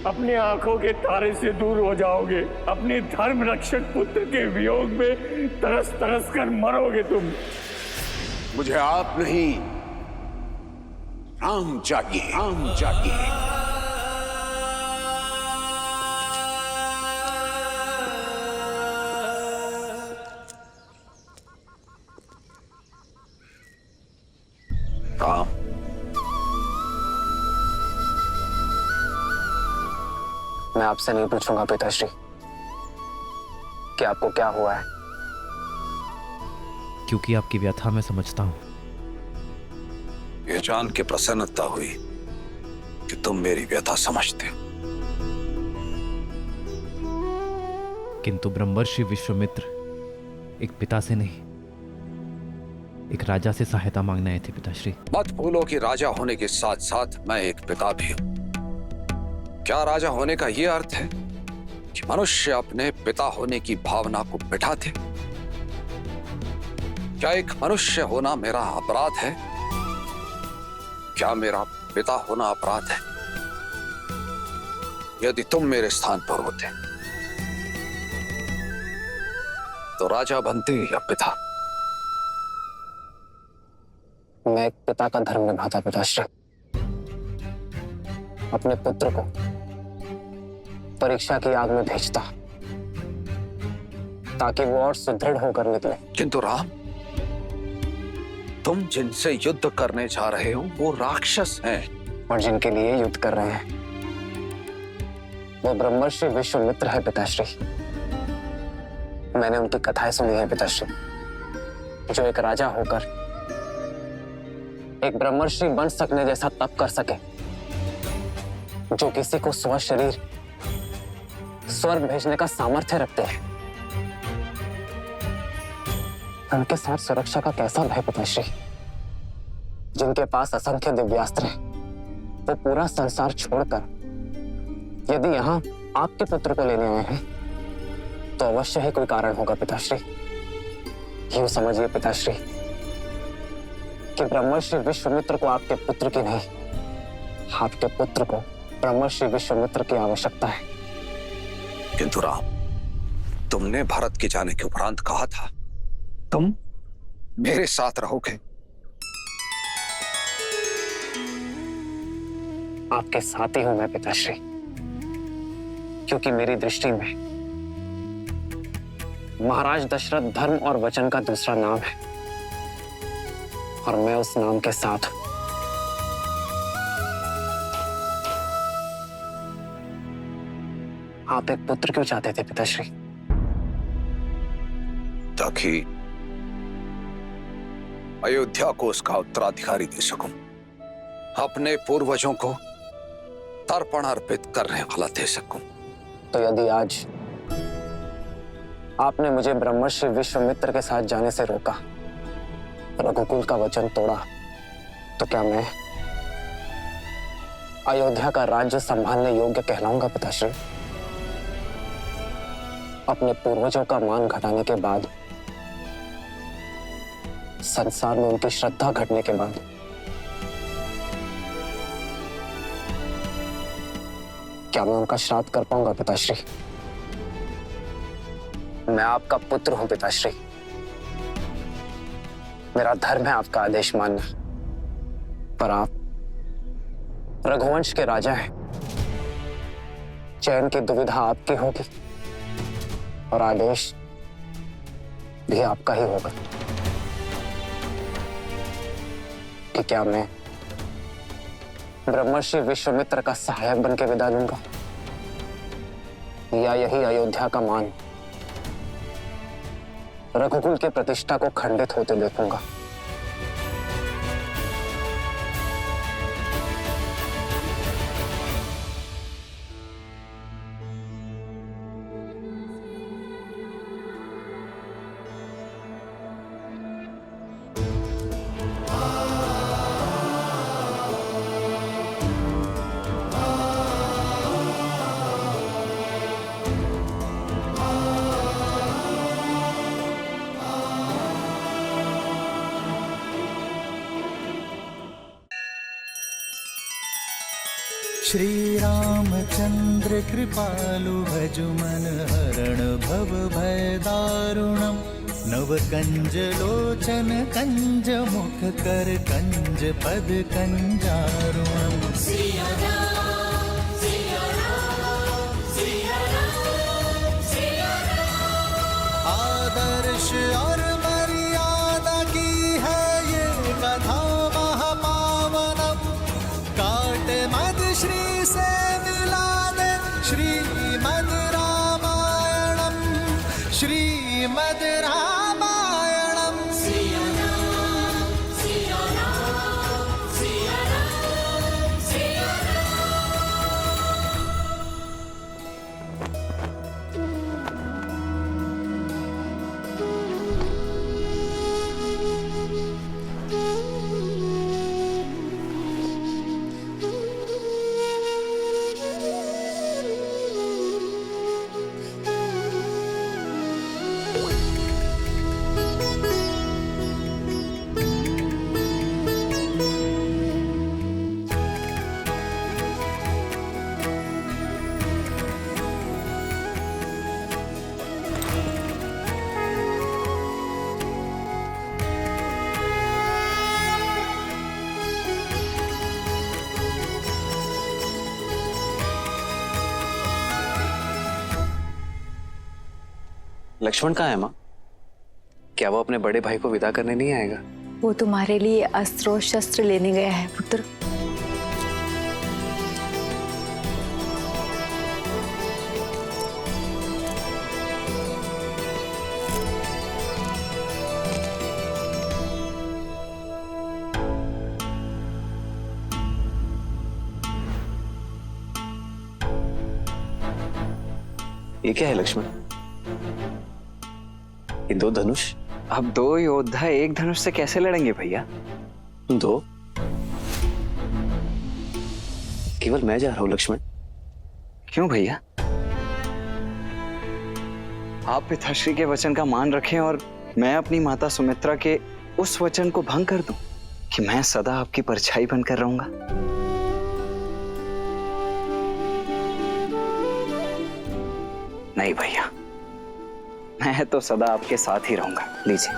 अपनी आंखों के तारे से दूर हो जाओगे। अपने धर्म रक्षक पुत्र के वियोग में तरस तरस कर मरोगे तुम। मुझे आप नहीं, राम चाहिए, राम चाहिए। राम, मैं आपसे नहीं पूछूंगा पिताश्री कि आपको क्या हुआ है, क्योंकि आपकी व्यथा मैं समझता हूं। यह जान के प्रसन्नता हुई कि तुम मेरी व्यथा समझते हो। किंतु ब्रह्मर्षि विश्वामित्र एक पिता से नहीं, एक राजा से सहायता मांगने आए थे पिताश्री। मत भूलो कि राजा होने के साथ साथ मैं एक पिता भी हूं। क्या राजा होने का यह अर्थ है कि मनुष्य अपने पिता होने की भावना को मिटाते? क्या एक मनुष्य होना मेरा अपराध है? क्या मेरा पिता होना अपराध है? यदि तुम मेरे स्थान पर होते तो राजा बनते या पिता? मैं एक पिता का धर्म निभाता पिताश्री। अपने पुत्र को परीक्षा की आग में भेजता ताकि वो और सुदृढ़ होकर निकले। किंतु राम, तुम जिनसे युद्ध करने जा रहे हो वो राक्षस हैं। और जिनके लिए युद्ध कर रहे हैं वो ब्रह्मर्षि विश्वामित्र है पिताश्री। मैंने उनकी कथाएं सुनी है पिताश्री, जो एक राजा होकर एक ब्रह्मर्षि बन सकने जैसा तप कर सके, जो किसी को स्व शरीर स्वर्ग भेजने का सामर्थ्य रखते हैं। उनके साथ सुरक्षा का कैसा भय पिताश्री? जिनके पास असंख्य दिव्यास्त्र हैं, वो पूरा संसार छोड़कर यदि यहाँ आपके पुत्र को लेने आए हैं तो अवश्य ही कोई कारण होगा पिताश्री। यूं समझिए पिताश्री कि ब्रह्मर्षि विश्वामित्र को आपके पुत्र की नहीं, आपके पुत्र को ब्रह्मर्षि विश्वामित्र की आवश्यकता है। किंतु राम, तुमने भारत के जाने के उपरांत कहा था तुम मेरे साथ रहोगे। आपके साथ ही हूं मैं पिताश्री, क्योंकि मेरी दृष्टि में महाराज दशरथ धर्म और वचन का दूसरा नाम है और मैं उस नाम के साथ हूं। आप एक पुत्र क्यों चाहते थे पिताश्री? ताकि अयोध्या को उसका उत्तराधिकारी दे सकूं, अपने पूर्वजों को तर्पण अर्पित करने वाला दे सकूं। तो यदि आज आपने मुझे ब्रह्मर्षि विश्वामित्र के साथ जाने से रोका, रघुकुल का वचन तोड़ा, तो क्या मैं अयोध्या का राज्य संभालने योग्य कहलाऊंगा पिताश्री? अपने पूर्वजों का मान घटाने के बाद, संसार में उनकी श्रद्धा घटने के बाद, क्या मैं उनका श्राद्ध कर पाऊंगा पिताश्री? मैं आपका पुत्र हूं पिताश्री। मेरा धर्म है आपका आदेश मानना, पर आप रघुवंश के राजा हैं। चयन की दुविधा आपकी होगी और आदेश भी आपका ही होगा कि क्या मैं ब्रह्मर्षि विश्वामित्र का सहायक बन के विदा लूंगा या यही अयोध्या का मान रघुकुल के प्रतिष्ठा को खंडित होते देखूंगा। श्री रामचंद्र कृपालु भजु मन हरण भव भय दारुणम् नव कंज लोचन कंज मुख कर कंज पद कंजारुणम् आदर्श और मर्यादा की है ये कथा महापावनम काट मद श्री से मिला दे श्रीमद रामायणम श्रीमद रामायणम लक्ष्मण कहाँ है माँ? क्या वो अपने बड़े भाई को विदा करने नहीं आएगा? वो तुम्हारे लिए अस्त्र और शस्त्र लेने गया है पुत्र। ये क्या है लक्ष्मण? ये दो धनुष? अब दो योद्धा एक धनुष से कैसे लड़ेंगे भैया? दो? केवल मैं जा रहा हूं लक्ष्मण। क्यों भैया? आप पिताश्री के वचन का मान रखें और मैं अपनी माता सुमित्रा के उस वचन को भंग कर दूं कि मैं सदा आपकी परछाई बनकर रहूंगा। नहीं भैया, मैं तो सदा आपके साथ ही रहूंगा। लीजिए।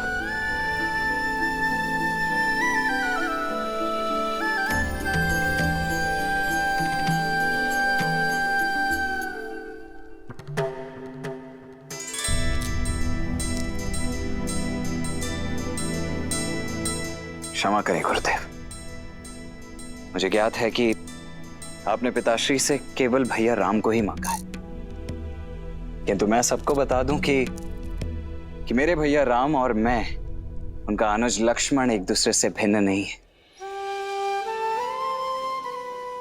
क्षमा करें गुरुदेव, मुझे ज्ञात है कि आपने पिताश्री से केवल भैया राम को ही मांगा है, किंतु मैं सबको बता दूं कि मेरे भैया राम और मैं, उनका अनुज लक्ष्मण एक दूसरे से भिन्न नहीं है।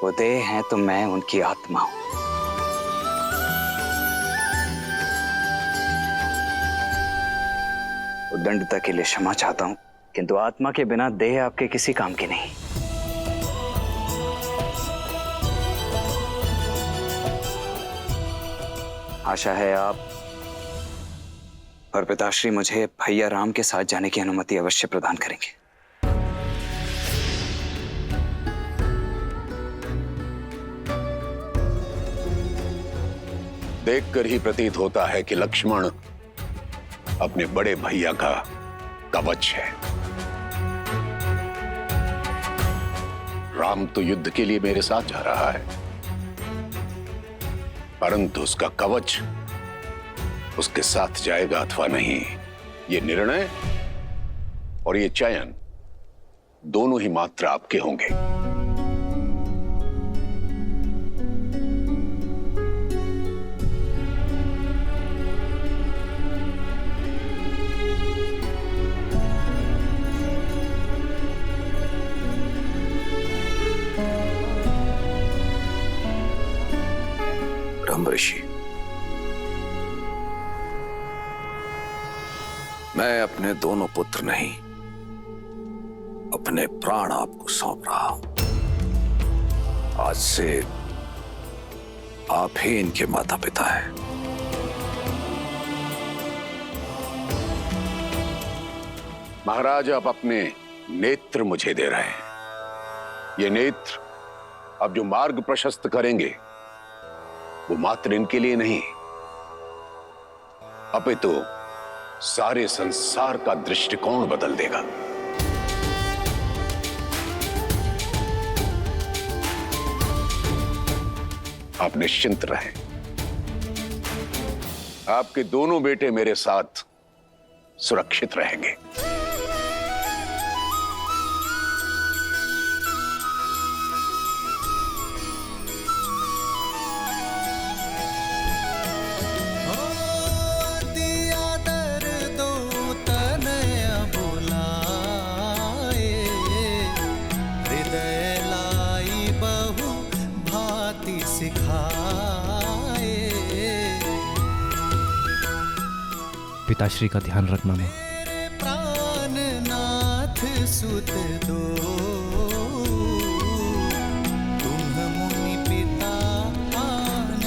वो देह हैं तो मैं उनकी आत्मा हूं। उद्दंडता के लिए क्षमा चाहता हूं, किंतु आत्मा के बिना देह आपके किसी काम की नहीं। आशा है आप और पिताश्री मुझे भैया राम के साथ जाने की अनुमति अवश्य प्रदान करेंगे। देखकर ही प्रतीत होता है कि लक्ष्मण अपने बड़े भैया का कवच है। राम तो युद्ध के लिए मेरे साथ जा रहा है, परंतु उसका कवच उसके साथ जाएगा अथवा नहीं, ये निर्णय और ये चयन दोनों ही मात्र आपके होंगे। ब्रह्मऋषि, मैं अपने दोनों पुत्र नहीं, अपने प्राण आपको सौंप रहा हूं। आज से आप ही इनके माता पिता हैं। महाराज, आप अपने नेत्र मुझे दे रहे हैं। ये नेत्र अब जो मार्ग प्रशस्त करेंगे वो मात्र इनके लिए नहीं, अपितु सारे संसार का दृष्टिकोण बदल देगा। आप निश्चिंत रहें, आपके दोनों बेटे मेरे साथ सुरक्षित रहेंगे। पिताश्री का ध्यान रखना मां। प्राणनाथ सुत दो, तुम मुनि पिता आन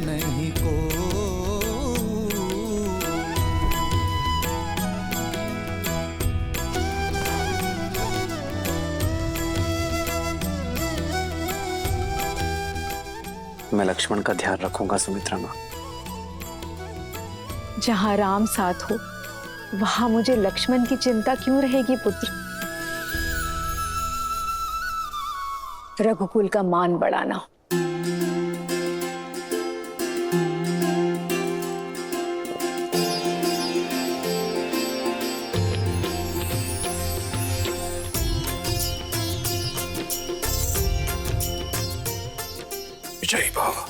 नहीं को। मैं लक्ष्मण का ध्यान रखूंगा सुमित्रा मां। जहां राम साथ हो वहां मुझे लक्ष्मण की चिंता क्यों रहेगी पुत्र? रघुकुल का मान बढ़ाना। विजयी बाबा।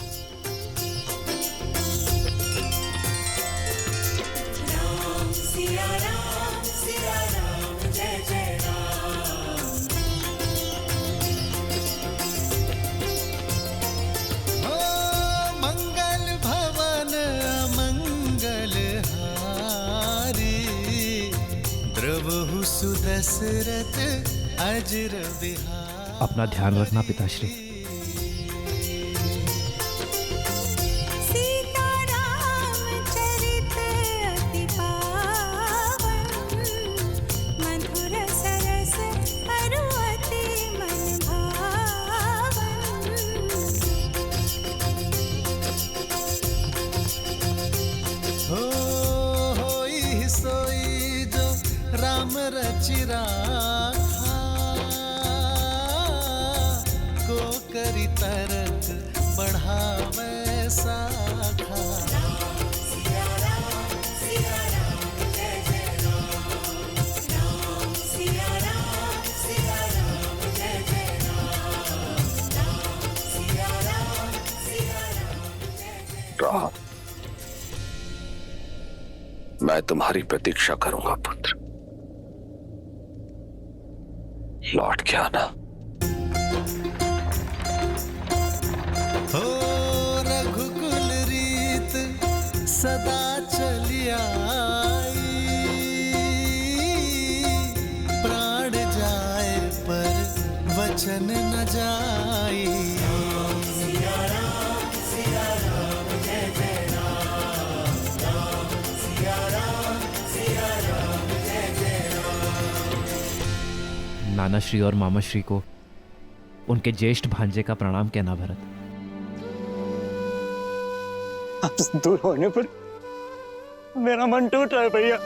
मंगल भवन अमंगल हारी, द्रवहु सुदशरथ अजर विहार। अपना ध्यान रखना पिताश्री। राम रचिरा को करी तरक बढ़ावे साखा। राम, मैं तुम्हारी प्रतीक्षा करूंगा पुत्र। लौट के आना। हो रघुकुल रीत सदा चली आई, प्राण जाए पर वचन न जाई। नानाश्री और मामाश्री को उनके ज्येष्ठ भांजे का प्रणाम कहना भरत। आपसे दूर होने पर मेरा मन टूट रहा है भैया।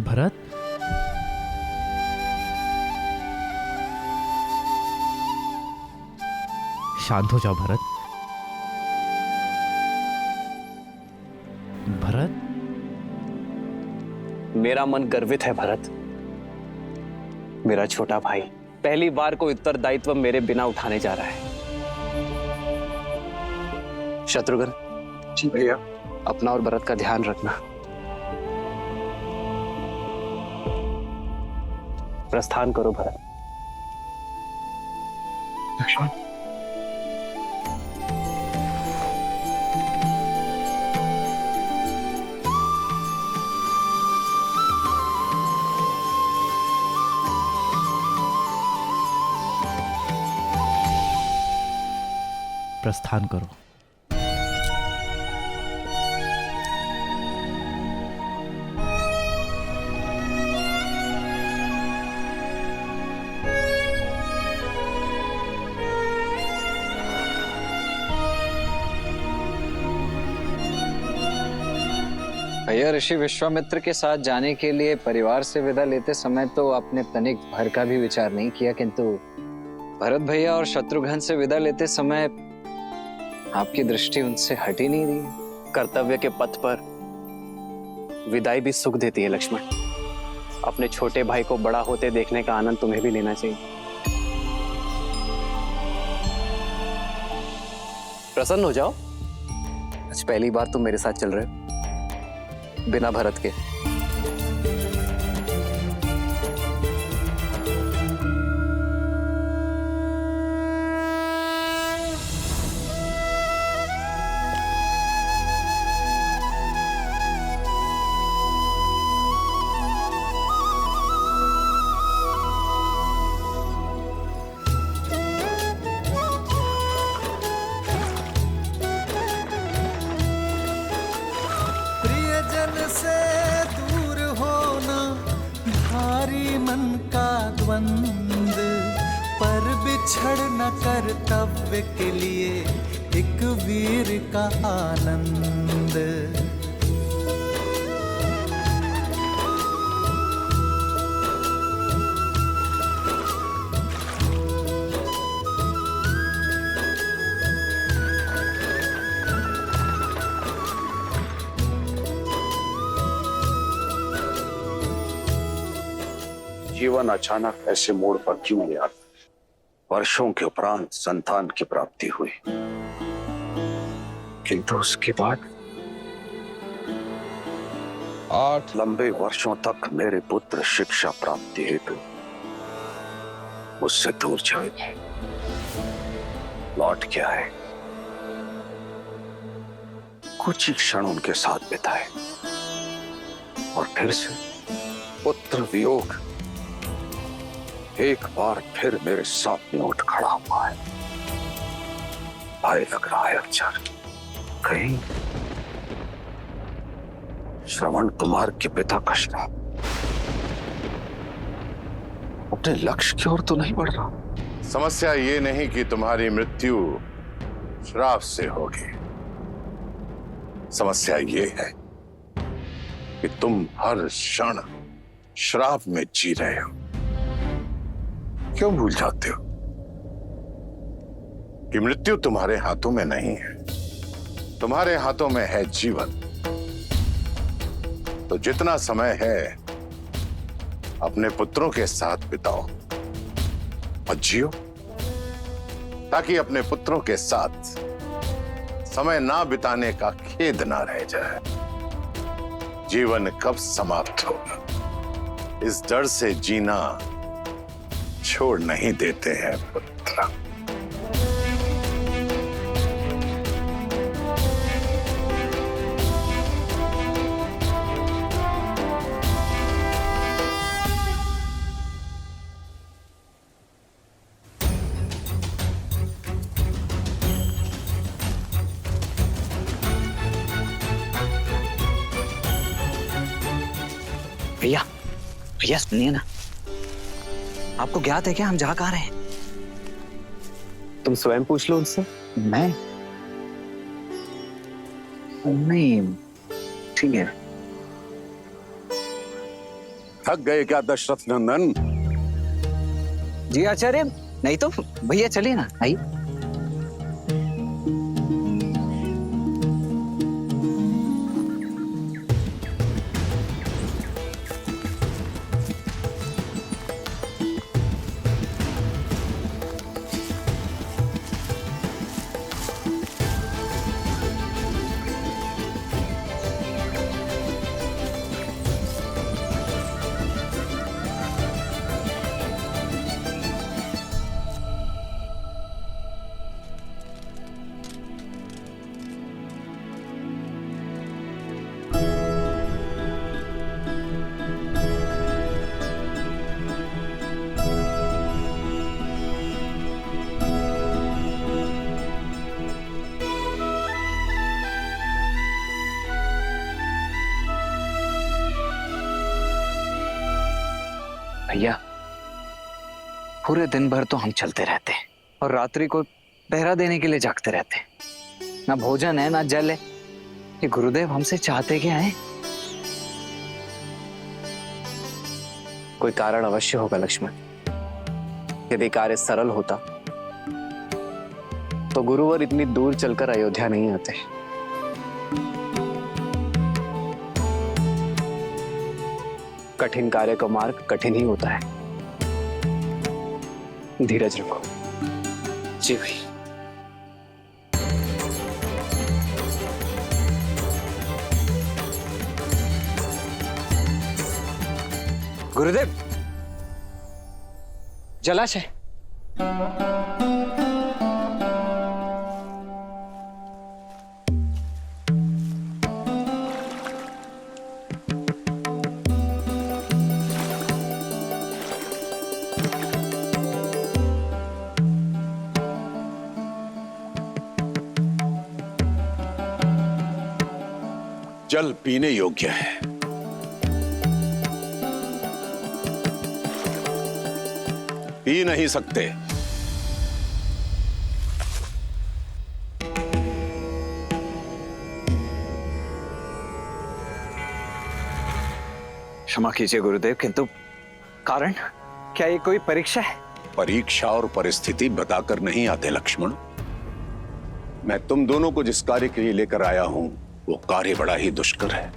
भरत, शांत हो जाओ भरत। भरत, मेरा मन गर्वित है भरत। मेरा छोटा भाई पहली बार कोई उत्तरदायित्व मेरे बिना उठाने जा रहा है। शत्रुघ्न जी भैया, अपना और भरत का ध्यान रखना। प्रस्थान करो भरत। लक्ष्मण, प्रस्थान करो। भैया, ऋषि विश्वामित्र के साथ जाने के लिए परिवार से विदा लेते समय तो आपने तनिक भर का भी विचार नहीं किया, किंतु भरत भैया और शत्रुघ्न से विदा लेते समय आपकी दृष्टि उनसे हट ही नहीं रही। कर्तव्य के पथ पर विदाई भी सुख देती है लक्ष्मण। अपने छोटे भाई को बड़ा होते देखने का आनंद तुम्हें भी लेना चाहिए। प्रसन्न हो जाओ, आज पहली बार तुम मेरे साथ चल रहे हो बिना भरत के। प्रियजन से दूर होना भारी मन का द्वंद, पर बिछड़ न कर्तव्य के लिए एक वीर का आनंद। जीवन अचानक ऐसे मोड़ पर क्यों ले आता? वर्षों के उपरांत संतान की प्राप्ति हुई, किंतु उसके बाद 8 लंबे वर्षों तक मेरे पुत्र शिक्षा प्राप्ति हेतु मुझसे दूर चले, लौट के आए, कुछ ही क्षण उनके साथ बिताए और फिर से पुत्र वियोग एक बार फिर मेरे सामने उठ खड़ा हुआ है। भय लग रहा है अक्षर, कहीं श्रवण कुमार के पिता का श्राप अपने लक्ष्य की ओर तो नहीं बढ़ रहा? समस्या ये नहीं कि तुम्हारी मृत्यु श्राप से होगी, समस्या ये है कि तुम हर क्षण श्राप में जी रहे हो। क्यों भूल जाते हो कि मृत्यु तुम्हारे हाथों में नहीं है, तुम्हारे हाथों में है जीवन। तो जितना समय है अपने पुत्रों के साथ बिताओ और जियो, ताकि अपने पुत्रों के साथ समय ना बिताने का खेद ना रह जाए। जीवन कब समाप्त होगा इस डर से जीना छोड़ नहीं देते हैं पुत्र। भैया, भैया सुनिए ना, आपको ज्ञात है क्या हम जा कहाँ रहे हैं? तुम स्वयं पूछ लो उनसे। मैं नहीं, ठीक है। थक गए क्या दशरथ नंदन? जी आचार्य, नहीं तो भैया चलिए ना, आइए। भैया, पूरे दिन भर तो हम चलते रहते हैं और रात्रि को पहरा देने के लिए जागते रहते हैं। ना भोजन है ना जल है। ये गुरुदेव हमसे चाहते क्या है? कोई कारण अवश्य होगा लक्ष्मण। यदि कार्य सरल होता तो गुरुवर इतनी दूर चलकर अयोध्या नहीं आते। कठिन कार्य का मार्ग कठिन ही होता है। धीरज रखो। जी भाई। गुरुदेव, जलाशय। जल पीने योग्य है। पी नहीं सकते। क्षमा कीजिए गुरुदेव, किंतु कारण? क्या ये कोई परीक्षा है? परीक्षा और परिस्थिति बताकर नहीं आते लक्ष्मण। मैं तुम दोनों को जिस कार्य के लिए लेकर आया हूं वो कार्य बड़ा ही दुष्कर है।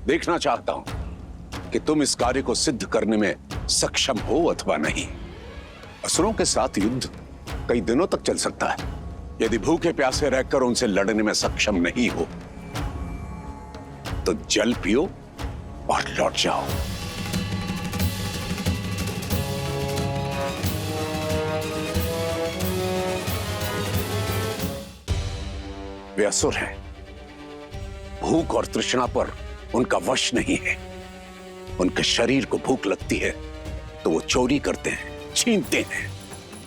देखना चाहता हूं कि तुम इस कार्य को सिद्ध करने में सक्षम हो अथवा नहीं। असुरों के साथ युद्ध कई दिनों तक चल सकता है। यदि भूखे प्यासे रहकर उनसे लड़ने में सक्षम नहीं हो तो जल पियो और लौट जाओ। वे असुर हैं। भूख और तृष्णा पर उनका वश नहीं है। उनके शरीर को भूख लगती है तो वो चोरी करते हैं, छीनते हैं,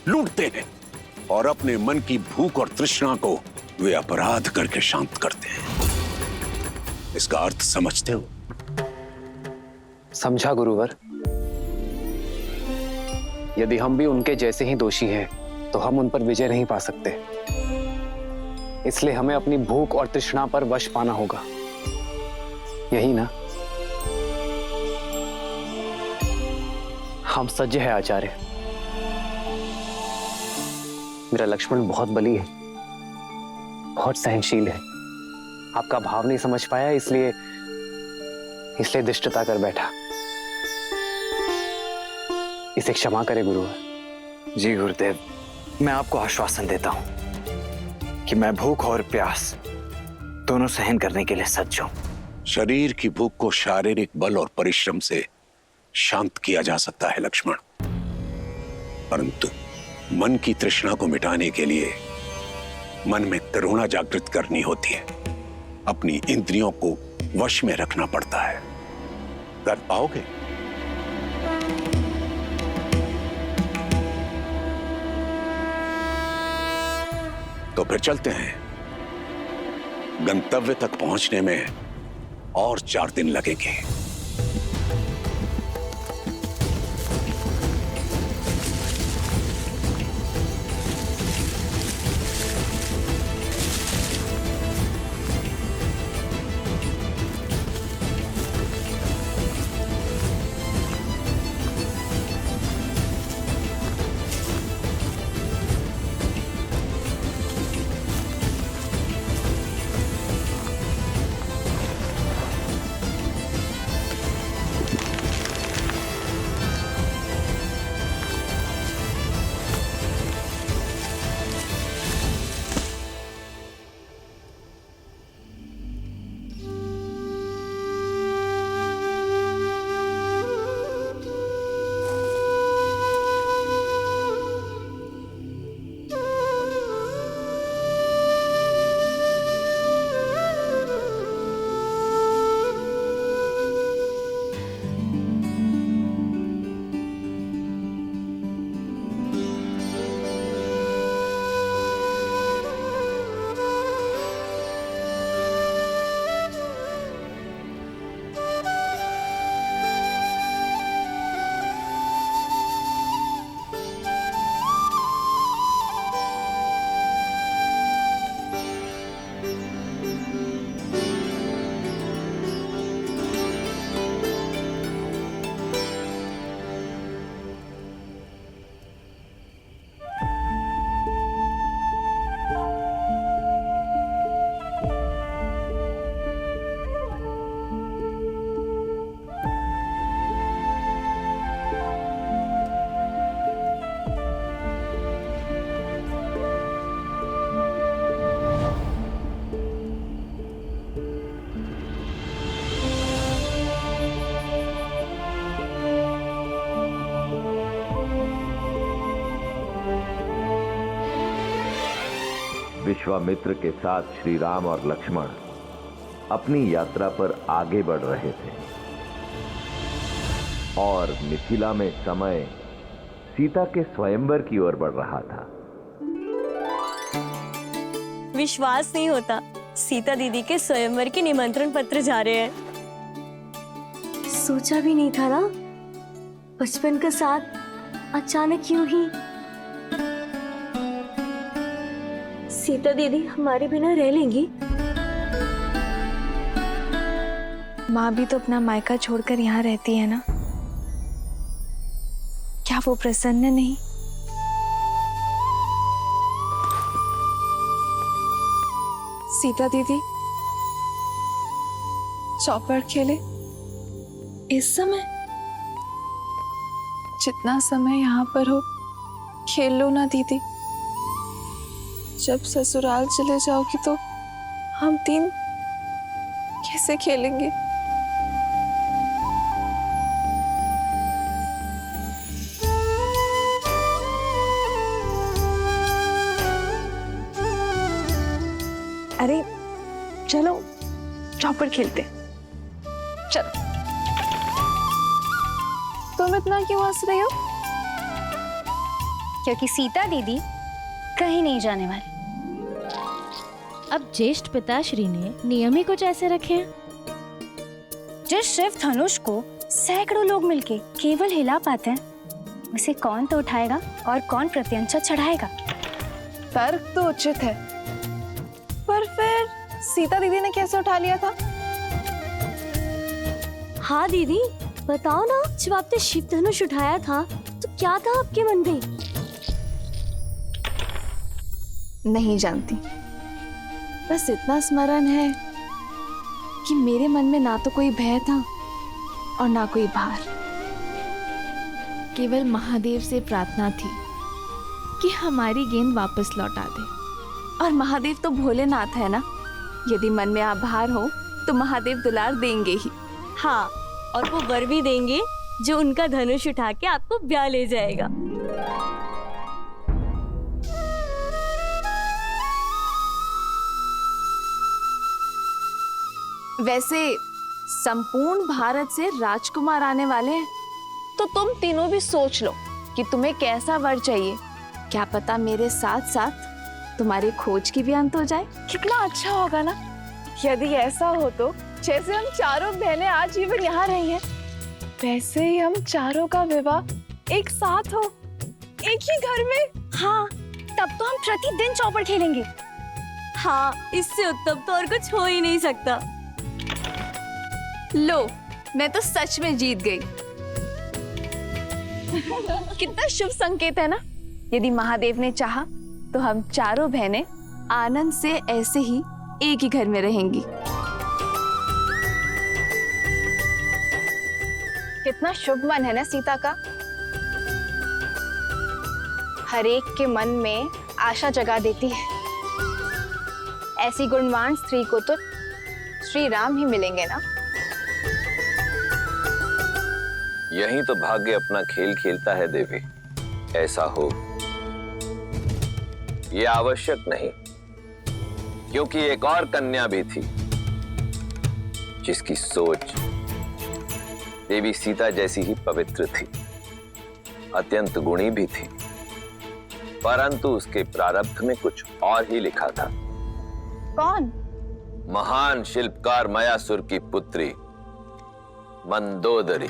लूटते हैं और अपने मन की भूख और तृष्णा को वे अपराध करके शांत करते हैं। इसका अर्थ समझते हो? समझा गुरुवर। यदि हम भी उनके जैसे ही दोषी हैं तो हम उन पर विजय नहीं पा सकते। इसलिए हमें अपनी भूख और तृष्णा पर वश पाना होगा, यही ना? हम सज्ज है आचार्य। मेरा लक्ष्मण बहुत बली है, बहुत सहनशील है। आपका भाव नहीं समझ पाया, इसलिए दुष्टता कर बैठा। इसे क्षमा करे गुरुवर। जी गुरुदेव, मैं आपको आश्वासन देता हूं कि मैं भूख और प्यास दोनों सहन करने के लिए सज्ज हूं। शरीर की भूख को शारीरिक बल और परिश्रम से शांत किया जा सकता है लक्ष्मण, परंतु मन की तृष्णा को मिटाने के लिए मन में करुणा जागृत करनी होती है। अपनी इंद्रियों को वश में रखना पड़ता है। कर पाओगे? तो फिर चलते हैं। गंतव्य तक पहुंचने में और 4 दिन लगेंगे। विश्वामित्र के साथ श्री राम और लक्ष्मण अपनी यात्रा पर आगे बढ़ रहे थे और मिथिला में समय सीता के स्वयंवर की ओर बढ़ रहा था। विश्वास नहीं होता, सीता दीदी के स्वयंवर के निमंत्रण पत्र जा रहे हैं। सोचा भी नहीं था ना, बचपन का साथ अचानक यूं ही। सीता दीदी हमारे बिना रह लेंगी? माँ भी तो अपना मायका छोड़कर यहाँ रहती है ना, क्या वो प्रसन्न नहीं? सीता दीदी चौपड़ खेले इस समय? जितना समय यहाँ पर हो खेल लो ना दीदी। जब ससुराल चले जाओगी तो हम तीन कैसे खेलेंगे? अरे चलो चौपड़ खेलते। चलो। तुम इतना क्यों हंस रही हो? क्योंकि सीता दीदी कहीं नहीं जाने वाली। अब ज्येष्ठ पिताश्री ने नियम ही कुछ ऐसे रखे हैं। जिस शिव धनुष को सैकड़ों लोग मिलके केवल हिला पाते हैं, उसे कौन तो उठाएगा और कौन प्रत्यंचा चढ़ाएगा? तर्क तो उचित है, पर फिर सीता दीदी ने कैसे उठा लिया था? हाँ दीदी बताओ ना, जब आपने शिव धनुष उठाया था तो क्या था आपके मन में? नहीं जानती, बस इतना स्मरण है कि मेरे मन में ना तो कोई भय था और ना कोई भार। केवल महादेव से प्रार्थना थी कि हमारी गेंद वापस लौटा दे। और महादेव तो भोलेनाथ है ना, यदि मन में आभार हो तो महादेव दुलार देंगे ही। हाँ, और वो वर भी देंगे जो उनका धनुष उठा के आपको ब्याह ले जाएगा। वैसे संपूर्ण भारत से राजकुमार आने वाले हैं, तो तुम तीनों भी सोच लो कि तुम्हें कैसा वर चाहिए। क्या पता मेरे साथ साथ तुम्हारी खोज की भी अंत हो जाए। कितना अच्छा होगा ना यदि ऐसा हो। तो जैसे हम चारों बहनें आजीवन यहाँ रही हैं, वैसे ही हम चारों का विवाह एक साथ हो, एक ही घर में। हाँ, तब तो हम प्रतिदिन चौपड़ खेलेंगे। हाँ, इससे उत्तम तो और कुछ हो ही नहीं सकता। लो, मैं तो सच में जीत गई। कितना शुभ संकेत है ना। यदि महादेव ने चाहा तो हम चारों बहनें आनंद से ऐसे ही एक ही घर में रहेंगी। कितना शुभ मन है ना सीता का। हर एक के मन में आशा जगा देती है। ऐसी गुणवान स्त्री को तो श्री राम ही मिलेंगे ना। यहीं तो भाग्य अपना खेल खेलता है देवी। ऐसा हो यह आवश्यक नहीं, क्योंकि एक और कन्या भी थी जिसकी सोच देवी सीता जैसी ही पवित्र थी, अत्यंत गुणी भी थी, परंतु उसके प्रारब्ध में कुछ और ही लिखा था। कौन? महान शिल्पकार मयासुर की पुत्री मंदोदरी।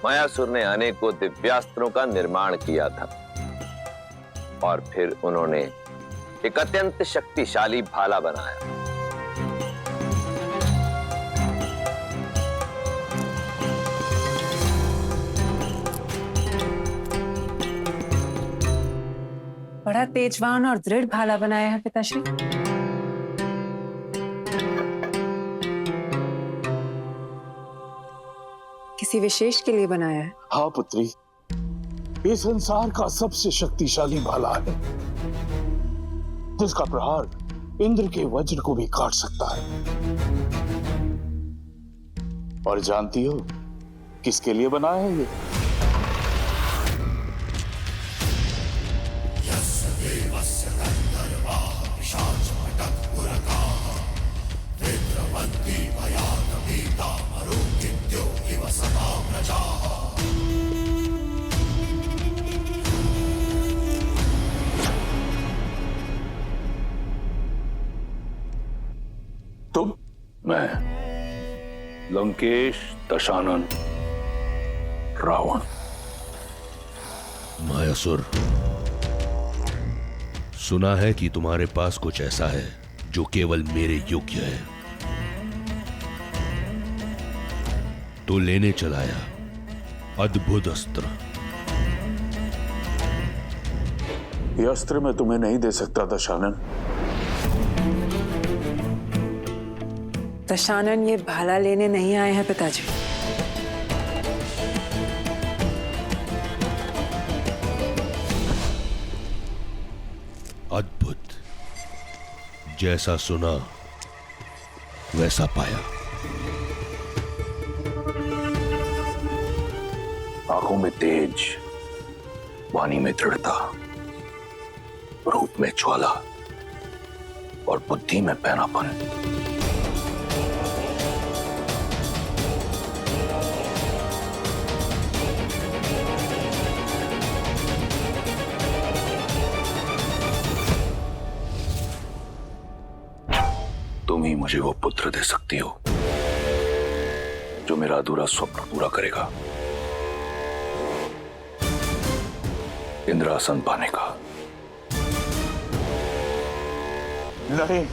मयासुर ने अनेकों दिव्यास्त्रों का निर्माण किया था और फिर उन्होंने एक अत्यंत शक्तिशाली भाला बनाया। बड़ा तेजवान और दृढ़ भाला बनाया है पिताश्री। किसी विशेष के लिए बनाया है? हाँ पुत्री, ये संसार का सबसे शक्तिशाली भाला है, जिसका प्रहार इंद्र के वज्र को भी काट सकता है। और जानती हो किसके लिए बना है ये? तुम? मैं लंकेश दशानन रावण। मायासुर, सुना है कि तुम्हारे पास कुछ ऐसा है जो केवल मेरे योग्य है, तो लेने चलाया अद्भुत अस्त्र। ये अस्त्र मैं तुम्हें नहीं दे सकता दशानन। दशानन ये भाला लेने नहीं आए हैं पिताजी। अद्भुत, जैसा सुना वैसा पाया। आंखों में तेज, वाणी में दृढ़ता, रूप में ज्वाला और बुद्धि में पैनापन। तुम ही मुझे वो पुत्र दे सकती हो जो मेरा अधूरा स्वप्न पूरा करेगा, इंद्रासन पाने का। नहीं,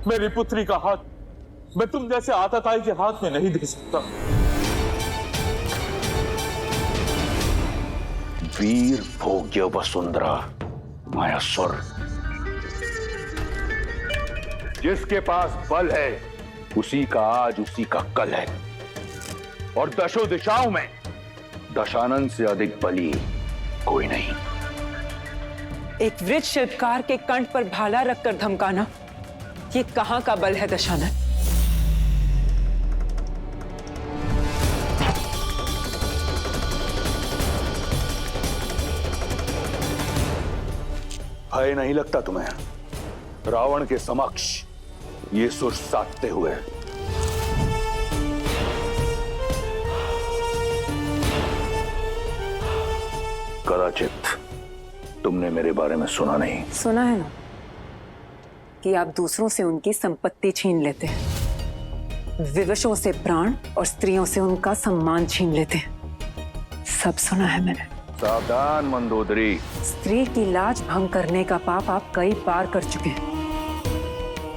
मेरी पुत्री का हाथ मैं तुम जैसे आतताई के हाथ में नहीं दे सकता। वीर भोग्य वसुंधरा मायासुर, जिसके पास बल है उसी का आज उसी का कल है, और दशों दिशाओं में दशानन से अधिक बली कोई नहीं। एक वृद्ध शिल्पकार के कंठ पर भाला रखकर धमकाना, ये कहां का बल है दशानन? भय नहीं लगता तुम्हें रावण के समक्ष ये सुर साधते हुए? कदाचित तुमने मेरे बारे में सुना नहीं। सुना है ना कि आप दूसरों से उनकी संपत्ति छीन लेते हैं, विवशों से प्राण और स्त्रियों से उनका सम्मान छीन लेते हैं। सब सुना है मैंने। सावधान मंदोदरी। स्त्री की लाज भंग करने का पाप आप कई बार कर चुके हैं।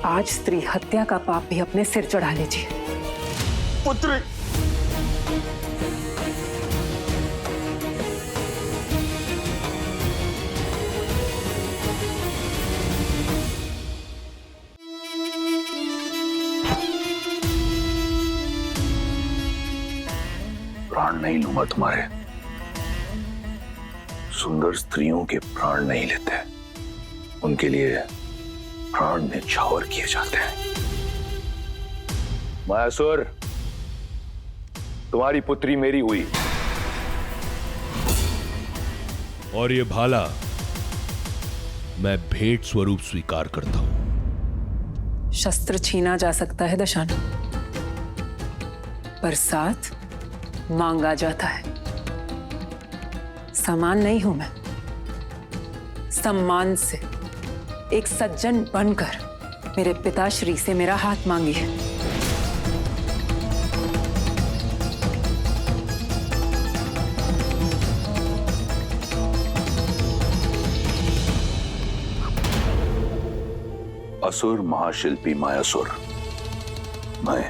आज स्त्री हत्या का पाप भी अपने सिर चढ़ा लीजिए। पुत्री, प्राण नहीं लूंगा तुम्हारे। सुंदर स्त्रियों के प्राण नहीं लेते, उनके लिए प्राण न्यौछावर किए जाते हैं। मायासुर, तुम्हारी पुत्री मेरी हुई, और ये भाला मैं भेंट स्वरूप स्वीकार करता हूं। शस्त्र छीना जा सकता है दशानन, पर साथ मांगा जाता है। समान नहीं हूं मैं, सम्मान से एक सज्जन बनकर मेरे पिताश्री से मेरा हाथ मांगिए। असुर महाशिल्पी मायासुर, मैं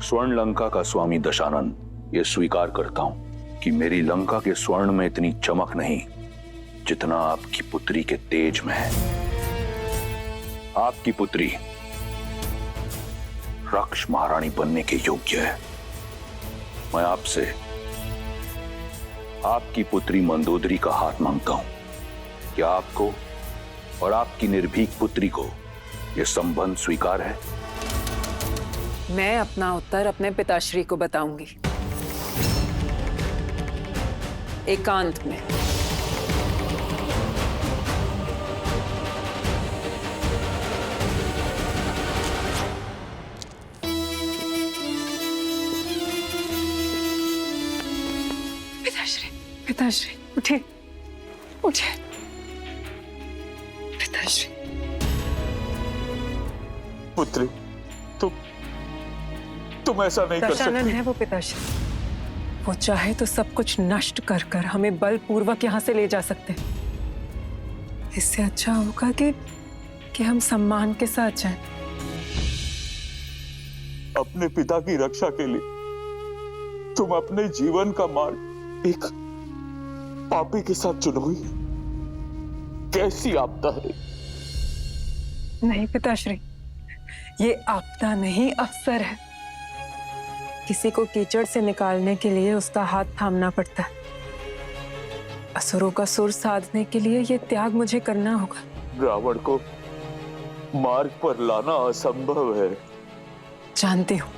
स्वर्ण लंका का स्वामी दशानन ये स्वीकार करता हूं कि मेरी लंका के स्वर्ण में इतनी चमक नहीं जितना आपकी पुत्री के तेज में है। आपकी पुत्री रक्ष महारानी बनने के योग्य है। मैं आपसे आपकी पुत्री मंदोदरी का हाथ मांगता हूं। क्या आपको और आपकी निर्भीक पुत्री को यह संबंध स्वीकार है? मैं अपना उत्तर अपने पिताश्री को बताऊंगी, एकांत में। पिताश्री, पिताश्री उठे, उठे। पिताश्री। पुत्री, तुम ऐसा नहीं कर दशानन सकती। है वो पिताश्री। वो चाहे तो सब कुछ नष्ट कर कर हमें बलपूर्वक यहाँ से ले जा सकते हैं। इससे अच्छा होगा कि हम सम्मान के साथ जाएं। अपने पिता की रक्षा के लिए तुम अपने जीवन का मार्ग एक पापी के साथ चुनोगी? कैसी आपदा है? नहीं पिताश्री, ये आपदा नहीं, अवसर है। किसी को कीचड़ से निकालने के लिए उसका हाथ थामना पड़ता है। असुरों का सुर साधने के लिए ये त्याग मुझे करना होगा। रावण को मार्ग पर लाना असंभव है। जानती हूं,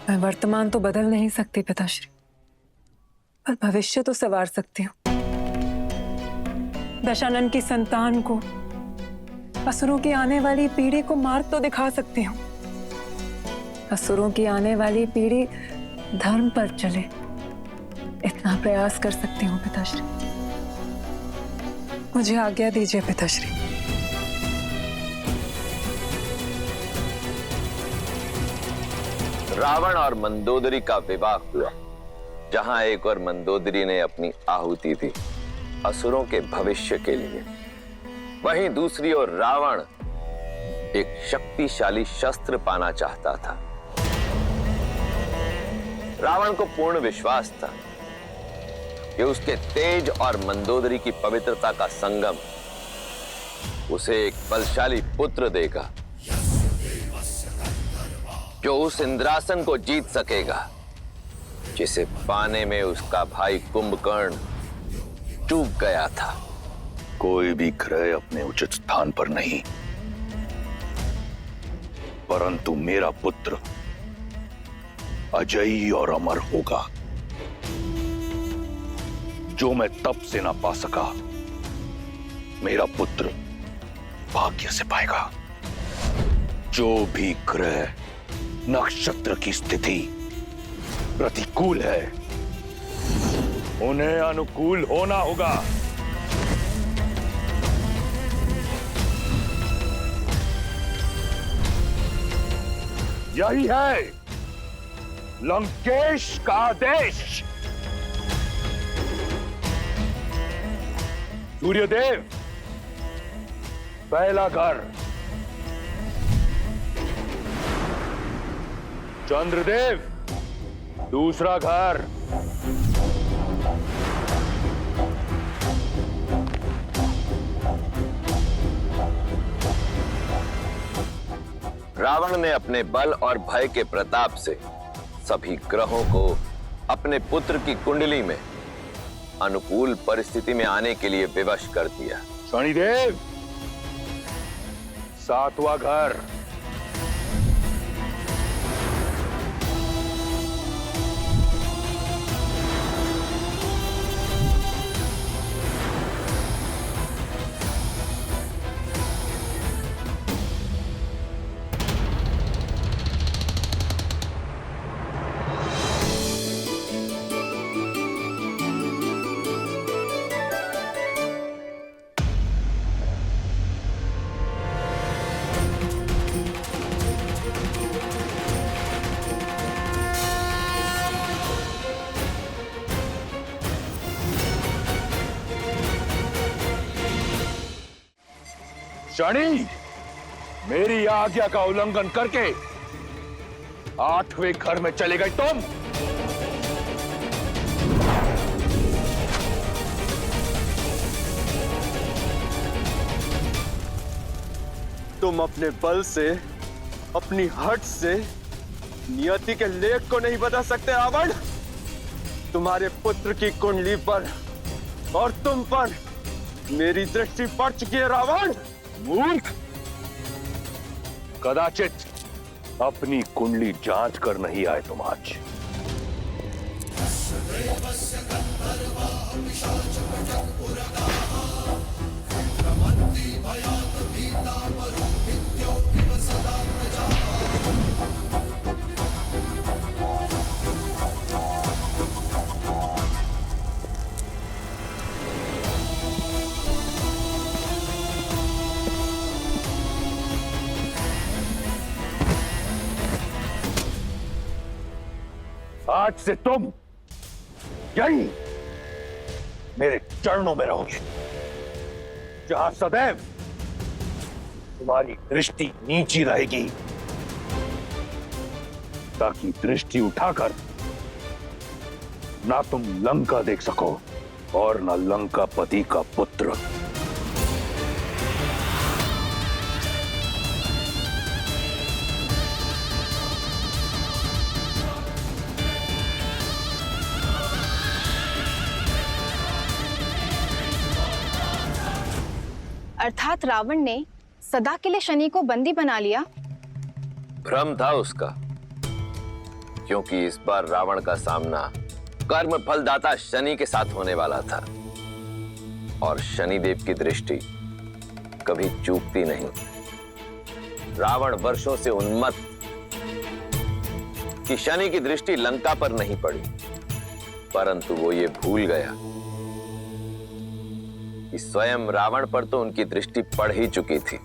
मैं वर्तमान तो बदल नहीं सकती पिताश्री, पर भविष्य तो संवार सकती हूँ। दशानन की संतान को, असुरों की आने वाली पीढ़ी को मार्ग तो दिखा सकती हूँ। असुरों की आने वाली पीढ़ी धर्म पर चले, इतना प्रयास कर सकती हूँ पिताश्री। मुझे आज्ञा दीजिए पिताश्री। रावण और मंदोदरी का विवाह हुआ, जहां एक और मंदोदरी ने अपनी आहुति दी असुरों के भविष्य के लिए, वहीं दूसरी ओर रावण एक शक्तिशाली शस्त्र पाना चाहता था। रावण को पूर्ण विश्वास था कि उसके तेज और मंदोदरी की पवित्रता का संगम उसे एक बलशाली पुत्र देगा, जो उस इंद्रासन को जीत सकेगा जिसे पाने में उसका भाई कुंभकर्ण चूक गया था। कोई भी ग्रह अपने उचित स्थान पर नहीं, परंतु मेरा पुत्र अजयी और अमर होगा। जो मैं तप से ना पा सका, मेरा पुत्र भाग्य से पाएगा। जो भी ग्रह नक्षत्र की स्थिति प्रतिकूल है, उन्हें अनुकूल होना होगा। यही है लंकेश का आदेश। सूर्यदेव, पहला घर। चंद्रदेव, दूसरा घर। रावण ने अपने बल और भय के प्रताप से सभी ग्रहों को अपने पुत्र की कुंडली में अनुकूल परिस्थिति में आने के लिए विवश कर दिया। शनिदेव, सातवां घर। शनि, मेरी आज्ञा का उल्लंघन करके 8वें घर में चले गए तुम। तुम अपने बल से, अपनी हट से नियति के लेख को नहीं बदल सकते रावण। तुम्हारे पुत्र की कुंडली पर और तुम पर मेरी दृष्टि पड़ चुकी है रावण। मूर्ख, कदाचित अपनी कुंडली जांच कर नहीं आए तुम आज। आज से तुम यही मेरे चरणों में रहोगे, जहां सदैव तुम्हारी दृष्टि नीची रहेगी, ताकि दृष्टि उठाकर ना तुम लंका देख सको और ना लंकापति का पुत्र। अर्थात रावण ने सदा के लिए शनि को बंदी बना लिया। भ्रम था उसका, क्योंकि इस बार रावण का सामना कर्म फलदाता शनि के साथ होने वाला था, और शनिदेव की दृष्टि कभी चूकती नहीं। रावण वर्षों से उन्मत्त कि शनि की दृष्टि लंका पर नहीं पड़ी, परंतु वो ये भूल गया कि स्वयं रावण पर तो उनकी दृष्टि पड़ ही चुकी थी,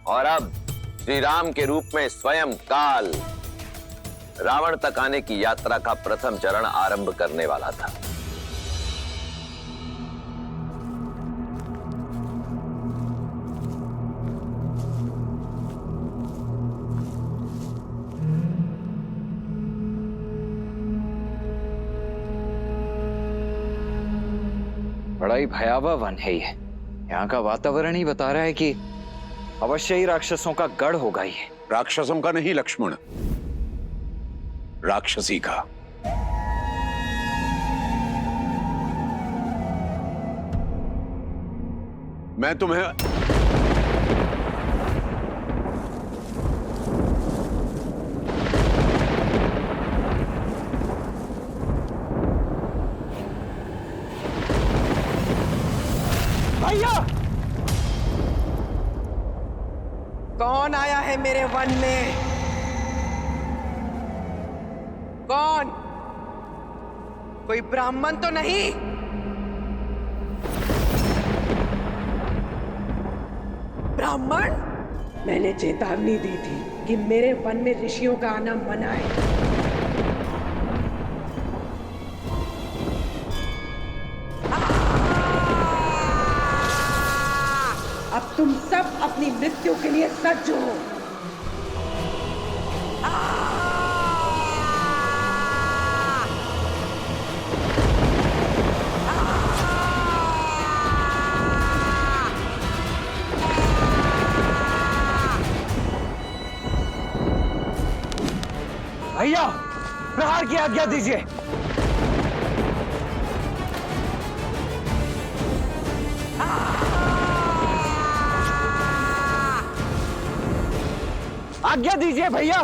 और अब श्री राम के रूप में स्वयं काल रावण तक आने की यात्रा का प्रथम चरण आरंभ करने वाला था। बड़ा ही भयावह वन है ये। यहाँ का वातावरण ही बता रहा है कि अवश्य ही राक्षसों का गढ़ होगा ये। राक्षसों का नहीं लक्ष्मण, राक्षसी का। मैं तुम्हें भैया, कौन आया है मेरे वन में? कौन? कोई ब्राह्मण तो नहीं? ब्राह्मण? मैंने चेतावनी दी थी कि मेरे वन में ऋषियों का आना मना है। अब तुम सब अपनी मृत्यु के लिए सज्ज हो। भैया, प्रहार की आज्ञा दीजिए। आज्ञा दीजिए भैया।